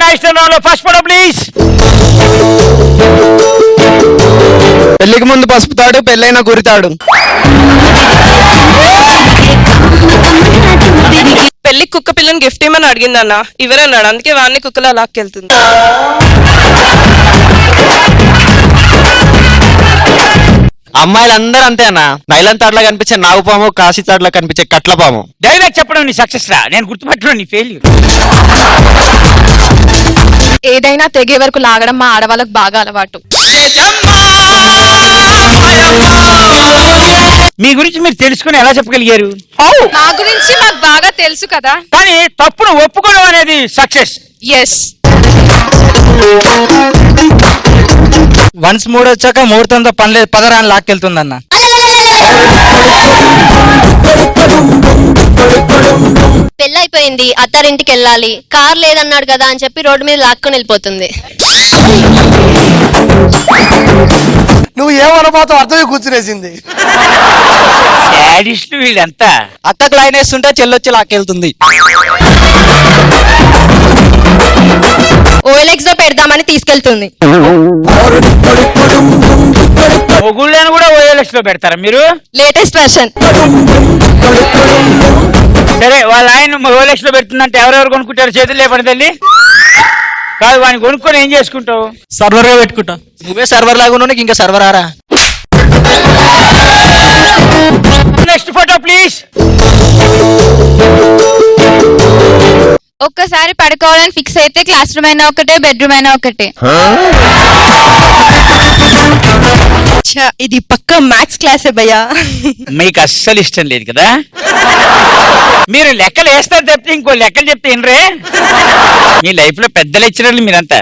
First photo please. పెళ్లికి ముందు పసుపుతాడు, పెళ్ళైనా గురితాడు. పెళ్లి కుక్క పిల్లని గిఫ్ట్ ఇమ్మని అడిగిందన్న, ఇవ్వరన్నాడు. అందుకే వాడిని కుక్కలా లాక్కెళ్తుంది. అమ్మాయిలందరూ అంతే అన్న. నైలాన్ తాడ్లా కనిపించే నాగుపాము, కాశీ తాడ్లా కనిపించే కట్లపాము. డైలాగ్ చెప్పడం నీ సక్సెస్ రా, నేను గుర్తుపట్టడం నీ ఫెయిల్యూర్. ఏదైనా తెగే వరకు లాగడం మా ఆడవాళ్ళకు బాగా అలవాటు. మీ గురించి మీరు తెలుసుకుని ఎలా చెప్పగలిగారు? నా గురించి మాకు బాగా తెలుసు కదా. కానీ తప్పును ఒప్పుకోవడం అనేది సక్సెస్. ఎస్. వన్స్ మూడు వచ్చాక ముహూర్తంతో పని లేదు, పదరాన్ని లాక్కెళ్తుందన్న. పెళ్ళైపోయింది, అత్తారింటికి వెళ్ళాలి, కార్ లేదన్నాడు కదా అని చెప్పి రోడ్డు మీద లాక్కొని వెళ్ళిపోతుంది. నువ్వు ఏమనబోతో అర్థమే కూర్చునేసింది. వీళ్ళంతా అక్కకు లైన్ వేస్తుంటే చెల్లొచ్చి లాక్కెళ్తుంది. ఓఎల్ఎక్స్ లో పెడదామని తీసుకెళ్తుంది. మొగుళ్ళని కూడా ఓఎల్ఎక్స్ లో పెడతారా మీరు? Latest version. సరే, వాళ్ళ ఆయన ఓఎల్ఎక్స్ లో పెడుతుందంటే ఎవరెవరు కొనుక్కుంటారు? చేతులు లేపండి తల్లి. కాదు, వాడిని కొనుక్కొని ఏం చేసుకుంటావు? సర్వర్ గా పెట్టుకుంటా. నువ్వే సర్వర్ లాగా ఉన్నావు, ఇంకా server aura. Next photo please. ఒక్కసారి పడుకోవాలని ఫిక్స్ అయితే క్లాస్ రూమ్ అయినా ఒకటే, బెడ్రూమ్ అయినా ఒకటే. ఇది పక్క మ్యాథ్స్ క్లాసే భయ్యా. మీకు అస్సలు ఇష్టం లేదు కదా. మీరు లెక్కలు వేస్తారు తప్పితే ఇంకో లెక్కలు చెప్తే ఏంట్రే? మీ లైఫ్ లో పెద్ద లెక్చరర్లు మీరంతా.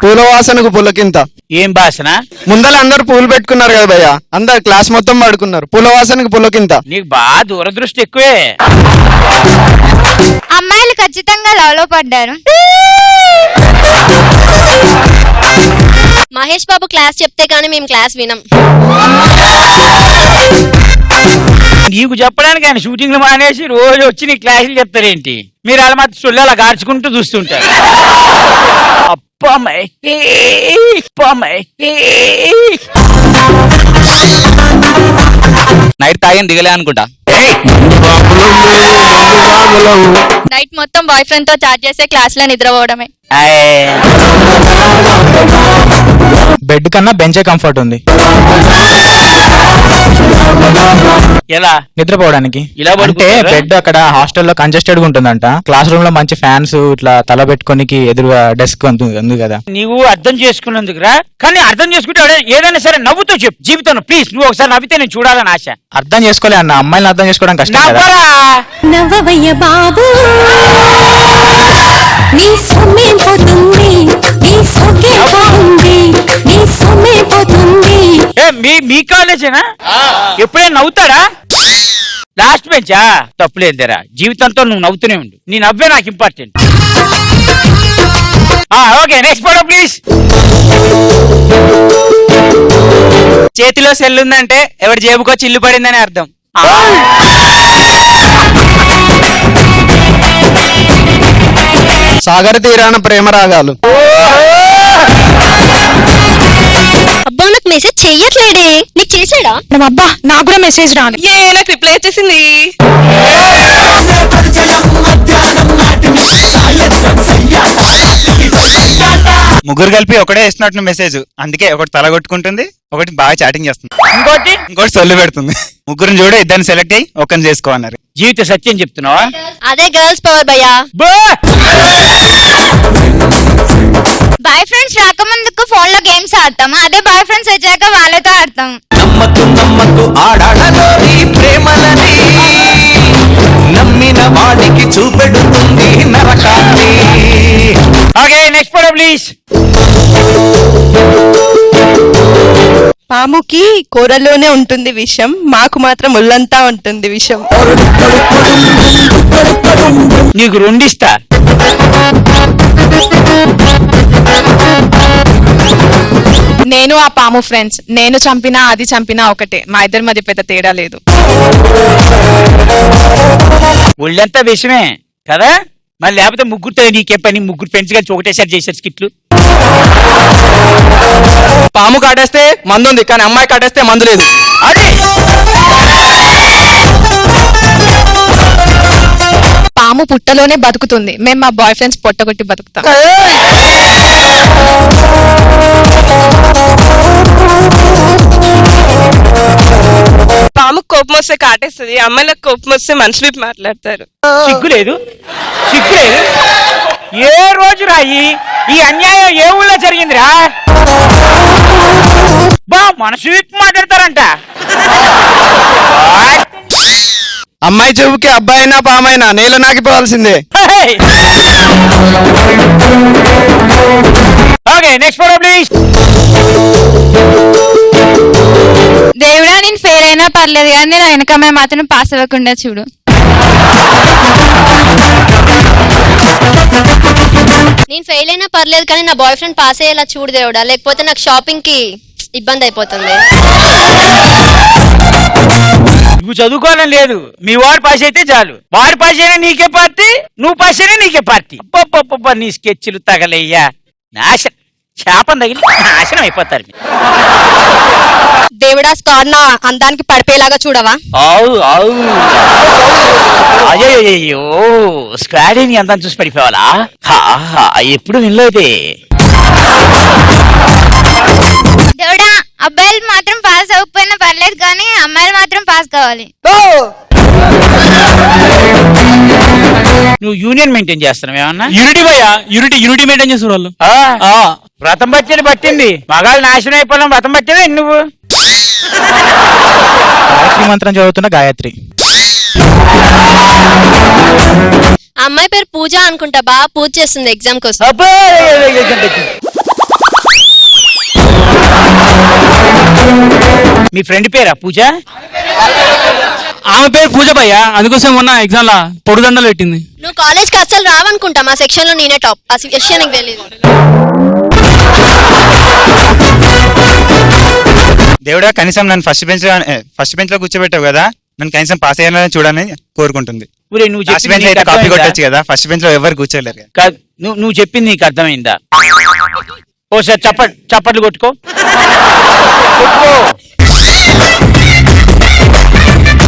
పూల వాసనకు పులకింత. ఏం భాషన? ముందర అందరు పూలు పెట్టుకున్నారు కదా భయ్య, అందరు క్లాస్ మొత్తం పడుకున్నారు. పూల వాసనకు పులకింత. నీకు బాగా దూరదృష్టి ఎక్కువే. అమ్మాయిలు ఖచ్చితంగా లవ్ లో పడ్డారు. మహేష్ బాబు క్లాస్ చెప్తే గానీ మేము క్లాస్ వినం. నీకు చెప్పడానికి ఆయన షూటింగ్లు మానేసి రోజు వచ్చి నీ క్లాసులు చెప్తారేంటి? మీరు అలా మాత్రం సొల్లు అలా గార్చుకుంటూ చూస్తుంటారు. నైట్ తాగని దిగలే అనుకుంటా. నైట్ మొత్తం బాయ్ ఫ్రెండ్ తో చాట్ చేసే క్లాస్ లో నిద్రపోవడమే. బెడ్ కన్నా బెంచే కంఫర్ట్ ఉంది ఎలా నిద్రపోవడానికి. ఇలా అంటే బెడ్ అక్కడ హాస్టల్లో కంజెస్టెడ్ గా ఉంటుందంట. క్లాస్ రూమ్ లో మంచి ఫ్యాన్స్ ఇట్లా తల పెట్టుకోనికి ఎదురుగా డెస్క్ ఉంది కదా. నీవు అర్థం చేసుకున్నందుకురా. కానీ అర్థం చేసుకుంటే ఏదైనా సరే నవ్వుతూ చెప్పు. జీవితం ప్లీజ్, నువ్వు ఒకసారి నవ్వితే నేను చూడాలని ఆశ. అర్థం చేసుకోలే అన్న, అమ్మాయిని అర్థం చేసుకోవడం కష్టం కదా. నవ్వవయ్య బాబు, నీ సొమ్మే పోతుంది, నీ సొక్కే పోతుంది, నీ సొమ్మే పోతుంది. మీ కాలేజేనా? ఎప్పుడైనా నవ్వుతారా? లాస్ట్ బెంచా? తప్పులేదురా, జీవితంతో నువ్వు నవ్వుతూనే ఉండు. నీ నవ్వే నాకు important. Okay, next photo please. చేతిలో సెల్ ఉందంటే ఎవరి జేబుకో చిల్లు పడిందని అర్థం. సాగర తీరాన ప్రేమ రాగాలు. అబ్బా, నాకు మెసేజ్ చెయ్యట్లేడే. నీకు చేసాడా? అబ్బా, నాకు కూడా మెసేజ్ రాను. నాకు రిప్లై వచ్చేసింది. ముగ్గురు కలిపి ఒకటే వేస్తున్నట్టు మెసేజ్. అందుకే ఒకటి తల కొట్టుకుంటుంది, ఒకటి బాగా చాటింగ్ చేస్తుంది, ఇంకోటి సొల్లు పెడుతుంది. ముగ్గురిని చూడ ఇద్దరిని సెలెక్ట్ అయ్యి ఒకరిని చేసుకోమన్నారు. జీవిత సత్యం చెప్తున్నావా? అదే గర్ల్స్ పవర్ భయ్యా. బాయ్ ఫ్రెండ్స్ రాకముందుకు ఫోన్ లో గేమ్స్ ఆడతాం, అదే బాయ్ ఫ్రెండ్స్ వచ్చాక వాళ్ళతో ఆడతాం. నమ్మకు ఆడాడలోని ప్రేమలని, నమ్మిన వాడికి చూపెడుతుంది నరకాన్ని. Okay, next photo please. పాముకి కూరలోనే ఉంటుంది విషం, మాకు మాత్రం ఒళ్ళంతా ఉంటుంది విషం. నీకు రెండిస్తా. నేను ఆ పాము ఫ్రెండ్స్. నేను చంపినా అది చంపినా ఒకటే, మా ఇద్దరి మధ్య పెద్ద తేడా లేదు. ఒళ్ళంతా విషమే కదా. మరి లేకపోతే ముగ్గురుతో నీకే పని, ముగ్గురు ఫ్రెండ్స్ కలిసి ఒకటేసారి చేశారు స్కిట్లు. పాము కాటేస్తే మందు ఉంది కానీ అమ్మాయి కాటేస్తే మందు లేదు. అదే పాము పుట్టలోనే బతుకుతుంది, మేము మా బాయ్ ఫ్రెండ్స్ పొట్టగొట్టి బతుకుతాం. పాము కోపం వస్తే కాటేస్తుంది, అమ్మాయిలకు కోపం వస్తే మనిషి వైపు మాట్లాడతారు. సిగ్గు లేదు, సిగ్గు లేదు. ఏ రోజు రాయి ఈ అన్యాయం ఏ ఊళ్ళో జరిగిందిరా? బా మనసు విప్పి మాట్లాడతారంట. అమ్మాయి చెవుకి అబ్బాయి అయినా పామైనా నేల నాకిపోవాల్సిందే. Okay next photo please. దేవుడా నేను ఫెయిల్ అయినా పర్లేదు కానీ నేను వెనకమ్మాయి మాత్రం పాస్ అవ్వకుండా చూడు. నేను ఫెయిల్ అయినా పర్లేదు కానీ నా బాయ్ ఫ్రెండ్ పాస్ అయ్యేలా చూడు దేవుడా, లేకపోతే నాకు షాపింగ్ కి ఇబ్బంది అయిపోతుంది. నువ్వు చదువుకోవాలని లేదు, మీ వాడు పాస్ అయితే చాలు. వాడు పాస్ అయినా నీకే పార్టీ, నువ్వు పాస్ అయినా నీకే పార్టీ. అబ్బబ్బబ్బ నీ స్కెచ్లు తగలయ్యా, నాశనం శాపం తగిలి నాశనం అయిపోతారు. దేవుడా స్కార్ నా అందానికి పడిపోయేలాగా చూడవా? అయ్యో స్క్వాడీని అంతా చూసి పడిపోవాలా? ఎప్పుడు వినలేదే. దేవుడా అబ్బాయిలు మాత్రం పాస్ అవ్వకపోయినా పర్లేదు కానీ అమ్మాయిలు మాత్రం పాస్ కావాలి. నువ్వు యూనియన్ మెయింటైన్ చేస్తున్నావు ఏమన్నా? యూనిటీ భయ్యా, యూనిటీ మెయింటైన్ చేస్తారు వాళ్ళు. వ్రతం పట్టింది పట్టింది, మగాళ్ళు నాశనం అయిపోయినా వ్రతం పట్టేదే నువ్వు. గాయత్రి మంత్రం చదువుతున్న గాయత్రి. అమ్మాయి పేరు పూజ అనుకుంటా, బాగా పూజ చేస్తుంది ఎగ్జామ్ కోసం. అబ్బో మీ ఫ్రెండ్ పేరా పూజ? ఆమె పేరు పూజ భయ్యా, అందుకోసం మొన్న ఎగ్జామ్ లా పొడుదండలు పెట్టింది. నువ్వు కాలేజ్ కి అస్సలు రావనుకుంటా, మా సెక్షన్ లో నేనే టాప్. ఆ విషయం నీకు తెలియదు. దేవుడా కనీసం నన్ను ఫస్ట్ బెంచ్ లో కూర్చోబెట్టావు కదా, నన్ను కనీసం పాస్ అయ్యాలని చూడాలని కోరుకుంటుంది. నువ్వు లాస్ట్ బెంచ్ లో అయితే కాపీ కొట్టొచ్చు కదా, ఫస్ట్ బెంచ్ లో ఎవరు కూర్చోలేరు కదా. నువ్వు చెప్పింది నీకు అర్థమైందా? ఓ సార్ చప్పట్లు కొట్టుకో.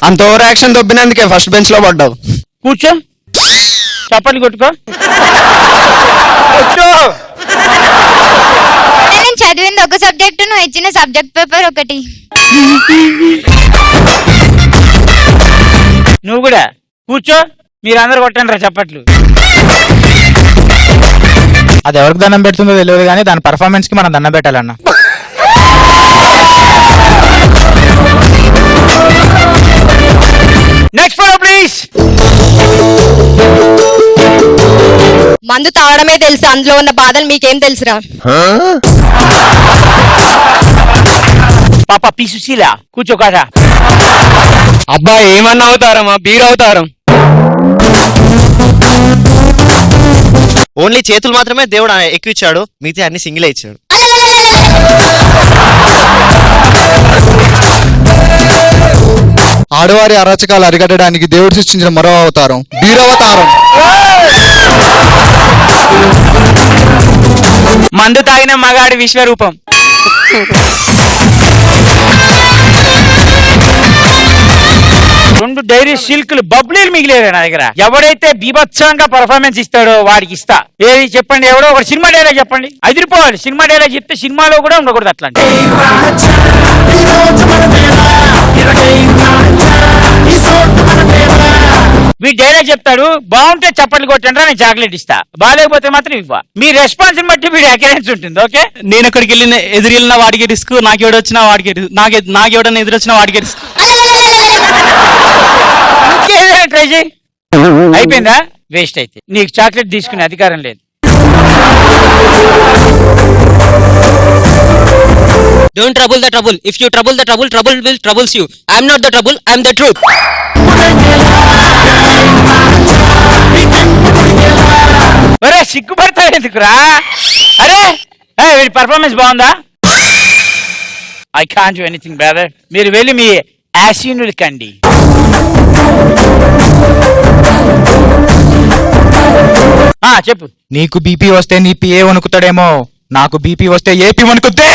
అంత ఓవర్ యాక్షన్ దొబ్బినందుకే ఫస్ట్ బెంచ్ లో పడ్డావు. కూర్చో, చప్పట్లు కొట్టుకో. నేను చదివింది ఒక సబ్జెక్టు, నువ్వు ఇచ్చిన సబ్జెక్ట్ పేపర్ ఒకటి. నువ్వు కూడా కూర్చో. మీరందరూ కొట్టండి రా చప్పట్లు. అది ఎవరికి దండం పెడుతుందో తెలియదు కానీ దాని పర్ఫార్మెన్స్ కి మనం దండం పెట్టాలన్న. Next photo please. మందు తాగడమే తెలుసు, అందులో ఉన్న బాధలు మీకేం తెలుసురా? పాప పి సుశీల కూర్చో కదా. అబ్బా ఏమన్నా అవుతారమ్మా, బీర్ అవుతారం. ఓన్లీ చేతులు మాత్రమే దేవుడు ఎక్కువ ఇచ్చాడు, మిగతా అన్ని సింగిలే ఇచ్చాడు. ఆడవారి అరాచకాలు అరికట్టడానికి దేవుడు సృష్టించిన మరో అవతారం బీరవతారం. మందు తాగిన మగాడి విశ్వరూపం. రెండు డైరీ సిల్క్లు బబ్లీలు మిగిలేరు నా దగ్గర. ఎవడైతే బీభత్సంగా పర్ఫార్మెన్స్ ఇస్తాడో వాడికి ఇస్తా. ఏది చెప్పండి, ఎవడో ఒక సినిమా డైలాగ్ చెప్పండి. అదిరిపోవాలి. సినిమా డైలాగ్ చెప్తే సినిమాలో కూడా ఉండకూడదు అట్లాంటి. మీ డైలాగ్ చెప్తాడు, బాగుంటే చప్పట్లు కొట్టండి, నేను చాక్లెట్ ఇస్తా, బాగాలేకపోతే మాత్రం ఇవ్వ. మీ రెస్పాన్స్ బట్టి వీడి అకరెన్స్ ఉంటుంది. ఓకే, నేను ఎక్కడికి ఎదురెళ్ళిన వాడికి రిస్క్, నాకెవడొచ్చినా వాడికి నాకెవడన్నా ఎదురొచ్చినా వాడికి రిస్క్. ట్రై చేయి. అయిపోయిందా? వేస్ట్ అయితే నీకు చాక్లెట్ తీసుకునే అధికారం లేదు. Don't trouble the trouble. If you trouble the trouble, trouble will troubles you. I am not the trouble, I am the truth. ఒరే సిగ్గుపడతావు ఎందుకురా? అరే వీడి పర్ఫార్మెన్స్ బాగుందా? I can't do anything brother. మీరు వెళ్ళి మీ యాసీనులు కండి. చెప్పు. నీకు బీపీ వస్తే నీ పిఏ వణుకుతాడేమో, నాకు బీపీ వస్తే ఏపీ వణుకుద్ది.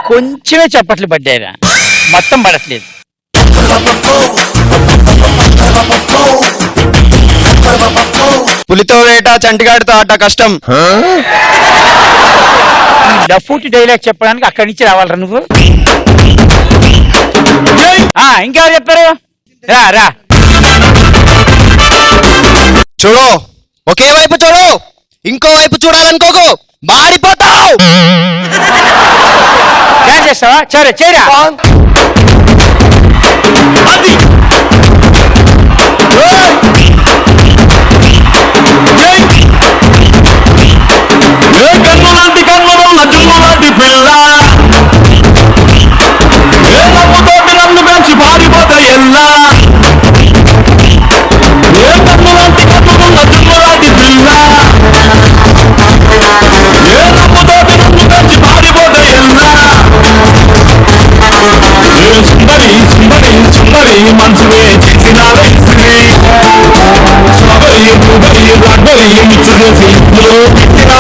కొంచెమే చప్పట్లు పడ్డాయిరా, మొత్తం పడట్లేదు. పులితో వేట చంటిగాడితో ఆట కష్టం. డఫూటి డైలాగ్ చెప్పడానికి అక్కడి నుంచి రావాలరా నువ్వు. ఇంకెవరు చెప్పారు? రా రా చూడు, ఒకే వైపు చూడు, ఇంకో వైపు చూడాలనుకోకు, మాడిపోతావు. డాన్స్ చేస్తావా? సరే చేరా. కన్నులాంటి కన్నులున్న జుమ్ములాంటి పిల్ల, ఏ నవ్వుతోటి నన్ను పెంచి పారిపోతా ఎల్లా. ఏ కన్నులాంటి కన్నులున్న జుమ్ములాంటి పిల్ల, ఏ నవ్వుతోటి నన్ను పెంచి పారిపోతా ఎల్లా. ఏ సుందరి సుందరి సుందరి మనసులే చేసిన వేసి సబరి ముబరి రబ్బరి మిక్స్ చేసి ఇందులో పెట్టిన